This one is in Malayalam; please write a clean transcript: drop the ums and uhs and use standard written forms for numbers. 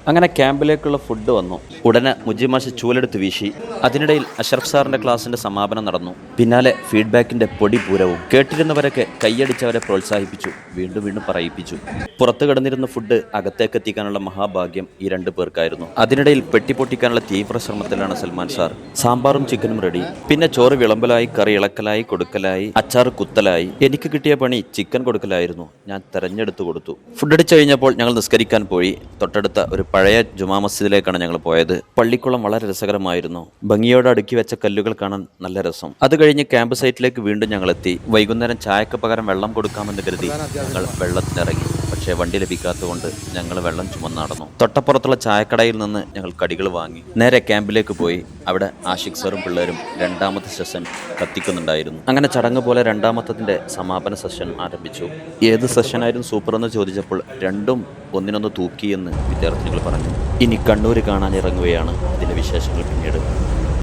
അങ്ങനെ ക്യാമ്പിലേക്കുള്ള ഫുഡ് വന്നു. ഉടനെ മുജിമാഷ് ചൂലെടുത്ത് വീശി. അതിനിടയിൽ അഷറഫ് സാറിന്റെ ക്ലാസിന്റെ സമാപനം നടന്നു. പിന്നാലെ ഫീഡ്ബാക്കിന്റെ പൊടി പൂരവും. കേട്ടിരുന്നവരൊക്കെ കൈയടിച്ചവരെ പ്രോത്സാഹിപ്പിച്ചു, വീണ്ടും വീണ്ടും പറയിപ്പിച്ചു. പുറത്തു കിടന്നിരുന്ന ഫുഡ് അകത്തേക്ക് എത്തിക്കാനുള്ള മഹാഭാഗ്യം ഈ രണ്ടു പേർക്കായിരുന്നു. അതിനിടയിൽ പെട്ടി പൊട്ടിക്കാനുള്ള തീവ്ര ശ്രമത്തിലാണ് സൽമാൻ സാർ. സാമ്പാറും ചിക്കനും റെഡി. പിന്നെ ചോറ് വിളമ്പലായി, കറി ഇളക്കലായി, കൊടുക്കലായി, അച്ചാറ് കുത്തലായി. എനിക്ക് കിട്ടിയ പണി ചിക്കൻ കൊടുക്കലായിരുന്നു. ഞാൻ തെരഞ്ഞെടുത്തു കൊടുത്തു. ഫുഡ് അടിച്ചു കഴിഞ്ഞപ്പോൾ ഞങ്ങൾ നിസ്കരിക്കാൻ പോയി. തൊട്ടടുത്ത ഒരു പഴയ ജുമാ മസ്ജിദിലേക്കാണ് ഞങ്ങൾ പോയത്. പള്ളിക്കുളം വളരെ രസകരമായിരുന്നു. ഭംഗിയോടെ അടുക്കി വെച്ച കല്ലുകൾ കാണാൻ നല്ല രസം. അത് കഴിഞ്ഞ് ക്യാമ്പ് സൈറ്റിലേക്ക് വീണ്ടും ഞങ്ങൾ എത്തി. വൈകുന്നേരം ചായക്ക് പകരം വെള്ളം കൊടുക്കാമെന്ന് കരുതി ഞങ്ങൾ വെള്ളത്തിനിറങ്ങി. പക്ഷേ വണ്ടി ലഭിക്കാത്തതുകൊണ്ട് ഞങ്ങൾ വെള്ളം ചുമന്ന് നടന്നു. തൊട്ടപ്പുറത്തുള്ള ചായക്കടയിൽ നിന്ന് ഞങ്ങൾ കടികൾ വാങ്ങി നേരെ ക്യാമ്പിലേക്ക് പോയി. അവിടെ ആഷിഖ് സാറും പിള്ളേരും രണ്ടാമത്തെ സെഷൻ കത്തിക്കുന്നുണ്ടായിരുന്നു. അങ്ങനെ ചടങ്ങ് പോലെ രണ്ടാമത്തതിന്റെ സമാപന സെഷൻ ആരംഭിച്ചു. ഏത് സെഷനായിരുന്നു സൂപ്പർ എന്ന് ചോദിച്ചപ്പോൾ രണ്ടും ഒന്നിനൊന്ന് തൂക്കി എന്ന് വിദ്യാർത്ഥികൾ പറഞ്ഞു. ഇനി കണ്ണൂർ കാണാൻ ഇറങ്ങുകയാണ്. ഇതിന്റെ വിശേഷങ്ങൾ പിന്നീട്.